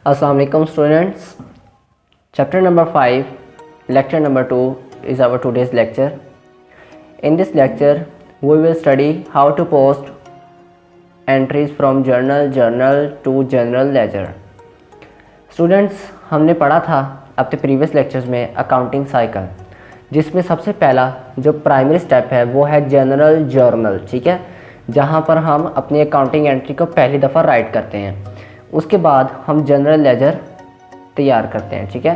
Assalamu alaikum students. Chapter number 5, lecture number 2 is our today's lecture. In this lecture, we will study how to post entries from journal to general ledger. Students, हमने पढ़ा था अपने previous lectures में accounting cycle, जिसमें सबसे पहला जो primary step है वो है जनरल जर्नल, ठीक है, जहाँ पर हम अपनी अकाउंटिंग एंट्री को पहली दफ़ा राइट करते हैं। उसके बाद हम जनरल लेजर तैयार करते हैं, ठीक है।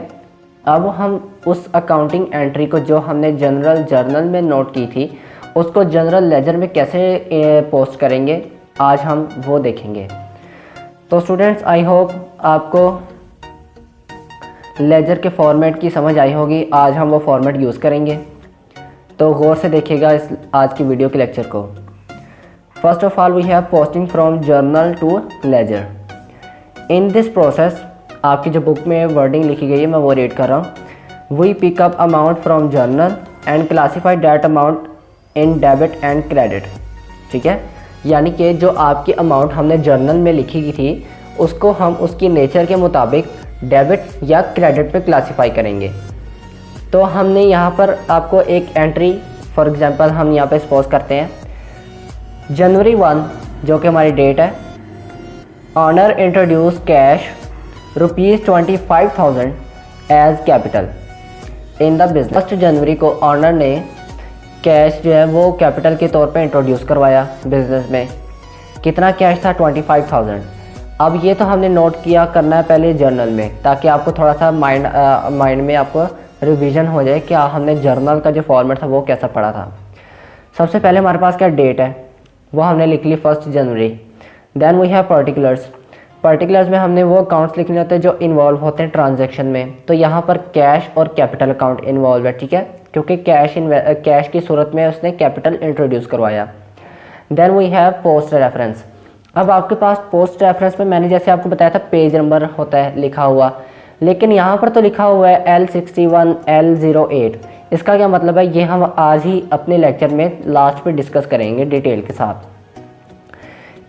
अब हम उस अकाउंटिंग एंट्री को जो हमने जनरल जर्नल में नोट की थी उसको जनरल लेजर में कैसे पोस्ट करेंगे, आज हम वो देखेंगे। तो स्टूडेंट्स, आई होप आपको लेजर के फॉर्मेट की समझ आई होगी। आज हम वो फॉर्मेट यूज़ करेंगे, तो गौर से देखिएगा इस आज की वीडियो के लेक्चर को। First of all we have posting from journal to ledger. In this process, आपकी जो बुक में वर्डिंग लिखी गई है मैं वो रीड कर रहा हूँ। We pick up amount from journal and classify that amount in debit and credit, ठीक है। यानी कि जो आपकी अमाउंट हमने जर्नल में लिखी की थी उसको हम उसकी नेचर के मुताबिक डेबिट या क्रेडिट पे क्लासीफाई करेंगे। तो हमने यहाँ पर आपको एक एंट्री, फॉर एग्जांपल हम यहाँ पे सपोज करते हैं जनवरी 1 जो कि हमारी डेट है, owner introduce cash ₹25,000 as capital in the business. 1 जनवरी को ऑनर ने कैश जो है वो कैपिटल के तौर पे इंट्रोड्यूस करवाया बिजनेस में। कितना कैश था? 25,000। अब ये तो हमने नोट किया करना है पहले जर्नल में, ताकि आपको थोड़ा सा माइंड में आपको रिवीजन हो जाए कि हमने जर्नल का जो फॉर्मेट था वो कैसा पढ़ा था। सबसे पहले हमारे पास क्या डेट है वो हमने लिख ली 1 जनवरी। Then we have particulars. Particulars में हमने वो अकाउंट्स लिखने होते हैं जो इन्वॉल्व होते हैं ट्रांजैक्शन में। तो यहाँ पर कैश और कैपिटल अकाउंट इन्वॉल्व है, ठीक है, क्योंकि कैश की सूरत में उसने कैपिटल इंट्रोड्यूस करवाया। Then we have post reference. अब आपके पास पोस्ट रेफरेंस में मैंने जैसे आपको बताया था पेज नंबर होता है लिखा हुआ, लेकिन यहाँ पर तो लिखा हुआ है L61 L08। इसका क्या मतलब है ये हम आज ही अपने लेक्चर में लास्ट पे डिस्कस करेंगे डिटेल के साथ।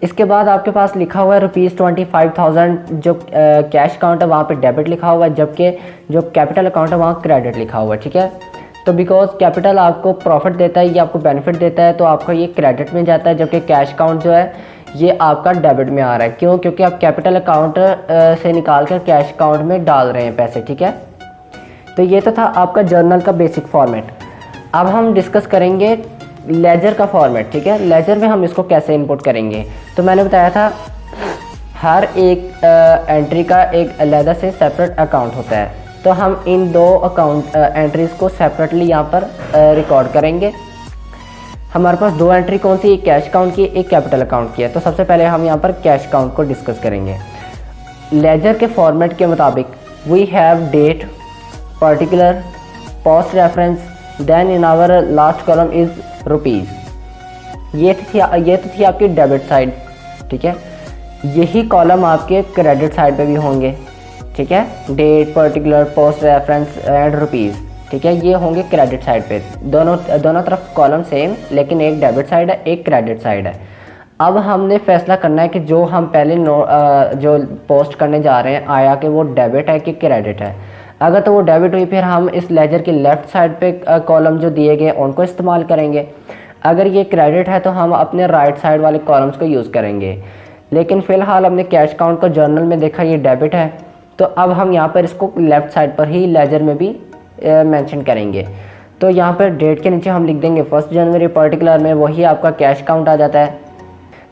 इसके बाद आपके पास लिखा हुआ है ₹25,000 जो कैश अकाउंट है वहाँ पे डेबिट लिखा हुआ है, जबकि जो कैपिटल अकाउंट है वहाँ क्रेडिट लिखा हुआ है, ठीक है। तो बिकॉज कैपिटल आपको प्रॉफिट देता है, ये आपको बेनिफिट देता है, तो आपका ये क्रेडिट में जाता है, जबकि कैश अकाउंट जो है ये आपका डेबिट में आ रहा है। क्यों? क्योंकि आप कैपिटल अकाउंट से निकाल कर कैश अकाउंट में डाल रहे हैं पैसे, ठीक है। तो ये तो था आपका जर्नल का बेसिक फॉर्मेट। अब हम डिस्कस करेंगे लेजर का फॉर्मेट, ठीक है। लेजर में हम इसको कैसे इंपोर्ट करेंगे, तो मैंने बताया था हर एक एंट्री का एक अलग से सेपरेट अकाउंट होता है। तो हम इन दो अकाउंट एंट्रीज को सेपरेटली यहाँ पर रिकॉर्ड करेंगे। हमारे पास दो एंट्री कौन सी, एक कैश अकाउंट की, एक कैपिटल अकाउंट की है। तो सबसे पहले हम यहाँ पर कैश अकाउंट को डिस्कस करेंगे। लेजर के फॉर्मेट के मुताबिक we have date, particular, post reference, then in our last column is rupees. ये तो थी आपकी डेबिट साइड, ठीक है। यही कॉलम आपके क्रेडिट साइड पे भी होंगे, ठीक है। Date, particular, post reference and rupees, ठीक है, ये होंगे क्रेडिट साइड पे। दोनों तरफ कॉलम सेम, लेकिन एक डेबिट साइड है एक क्रेडिट साइड है। अब हमने फैसला करना है कि जो हम पहले जो पोस्ट करने जा रहे हैं आया कि वो डेबिट है कि क्रेडिट है। अगर तो वो डेबिट हुई फिर हम इस लेजर के लेफ़्ट साइड पे कॉलम जो दिए गए उनको इस्तेमाल करेंगे। अगर ये क्रेडिट है तो हम अपने राइट साइड वाले कॉलम्स को यूज़ करेंगे। लेकिन फ़िलहाल हमने कैश अकाउंट को जर्नल में देखा ये डेबिट है, तो अब हम यहाँ पर इसको लेफ़्ट साइड पर ही लेजर में भी मेंशन करेंगे। तो यहाँ पर डेट के नीचे हम लिख देंगे 1 जनवरी, पर्टिकुलर में वही आपका कैश अकाउंट आ जाता है।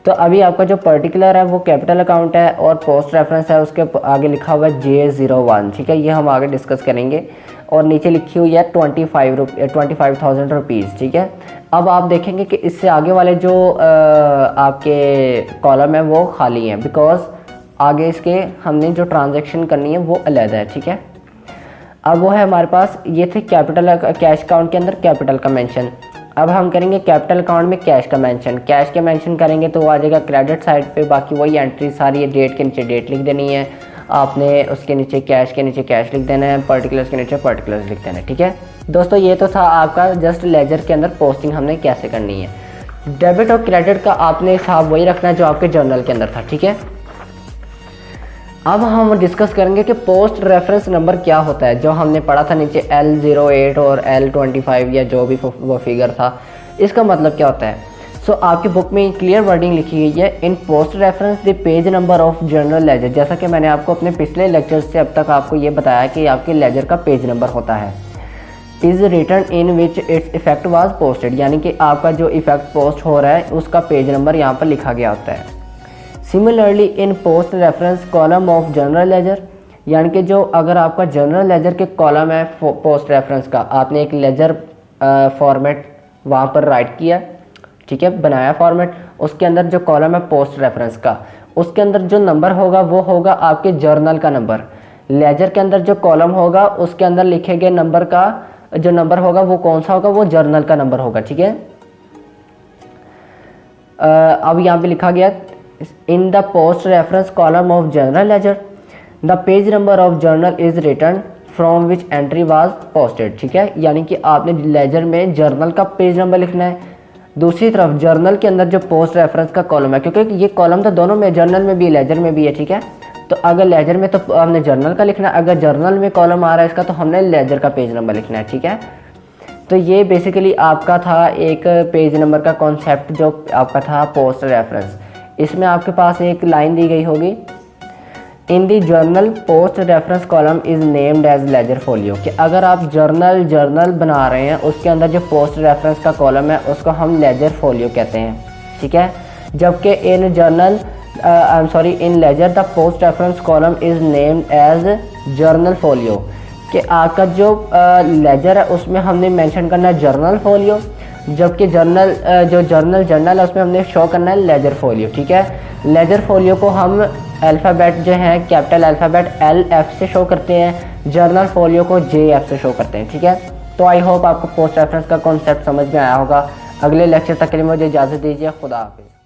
तो अभी आपका जो पर्टिकुलर है वो कैपिटल अकाउंट है और पोस्ट रेफरेंस है उसके आगे लिखा हुआ है J01, ठीक है, ये हम आगे डिस्कस करेंगे। और नीचे लिखी हुई है 25,000 रुपीज़, ठीक है। अब आप देखेंगे कि इससे आगे वाले जो आपके कॉलम है वो खाली हैं, बिकॉज आगे इसके हमने जो ट्रांजेक्शन करनी है वो अलग है, ठीक है। अब वो है हमारे पास, ये थे कैपिटल कैश अकाउंट के अंदर कैपिटल का मेंशन। अब हम करेंगे कैपिटल अकाउंट में कैश का मेंशन। कैश का मेंशन करेंगे तो वो आ जाएगा क्रेडिट साइड पे। बाकी वही एंट्री सारी है, डेट के नीचे डेट लिख देनी है आपने, उसके नीचे कैश के नीचे कैश लिख देना है, पर्टिकुलर्स के नीचे पर्टिकुलर्स लिख देना है, ठीक है। दोस्तों ये तो था आपका जस्ट लेजर के अंदर पोस्टिंग हमने कैसे करनी है। डेबिट और क्रेडिट का आपने हिसाब वही रखना है जो आपके जर्नल के अंदर था, ठीक है। अब हम डिस्कस करेंगे कि पोस्ट रेफरेंस नंबर क्या होता है, जो हमने पढ़ा था नीचे L08 और L25 या जो भी वो फिगर था, इसका मतलब क्या होता है। सो आपकी बुक में क्लियर वर्डिंग लिखी गई है, in post reference the page number of general ledger. जैसा कि मैंने आपको अपने पिछले लेक्चर से अब तक आपको ये बताया कि आपके लेजर का पेज नंबर होता है। Is return in which its effect was posted, यानी कि आपका जो इफेक्ट पोस्ट हो रहा है उसका पेज नंबर यहाँ पर लिखा गया होता है। Similarly in post reference column of general laser, यानी कि जो अगर आपका जनरल लेजर के कॉलम है पोस्ट रेफरेंस का, आपने एक लेजर फॉर्मेट वहाँ पर राइट किया, ठीक है, बनाया फॉर्मेट, उसके अंदर जो कॉलम है पोस्ट रेफरेंस का, उसके अंदर जो नंबर होगा वो होगा आपके जर्नल का नंबर। लेजर के अंदर जो कॉलम होगा उसके अंदर लिखे गए नंबर का जो नंबर होगा वो कौन सा होगा, वो जर्नल का नंबर होगा, ठीक है। अब यहाँ पे लिखा गया in the post reference column of general laser the page number of journal is return from which entry was posted, ठीक है। यानी कि आपने लेजर में जर्नल का पेज नंबर लिखना है, दूसरी तरफ जर्नल के अंदर जो पोस्ट रेफरेंस का कॉलम है, क्योंकि ये कॉलम तो दोनों में, जर्नल में भी लेजर में भी है, ठीक है। तो अगर लेजर में तो हमने जर्नल का लिखना है, अगर जर्नल में कॉलम आ रहा है इसका तो हमने लेजर का पेज नंबर लिखना है, ठीक है। तो ये बेसिकली आपका था एक पेज नंबर का कॉन्सेप्ट जो आपका था पोस्ट रेफरेंस। इसमें आपके पास एक लाइन दी गई होगी, in the journal post reference column is named as ledger folio, कि अगर आप जर्नल बना रहे हैं उसके अंदर जो पोस्ट रेफरेंस का कॉलम है उसको हम लेजर फोलियो कहते हैं, ठीक है। जबकि in journal in ledger the post reference column is named as journal folio, कि आपका जो लेजर है उसमें हमने मेंशन करना है जर्नल फोलियो, जबकि जर्नल है उसमें हमने शो करना है लेजर फोलियो, ठीक है। लेजर फोलियो को हम अल्फ़ाबेट जो है कैपिटल अल्फ़ाबेट LF से शो करते हैं, जर्नल फोलियो को JF से शो करते हैं, ठीक है। तो आई होप आपको पोस्ट रेफरेंस का कॉन्सेप्ट समझ में आया होगा। अगले लेक्चर तक के लिए मुझे इजाज़त दीजिए। खुदा हाफिज़।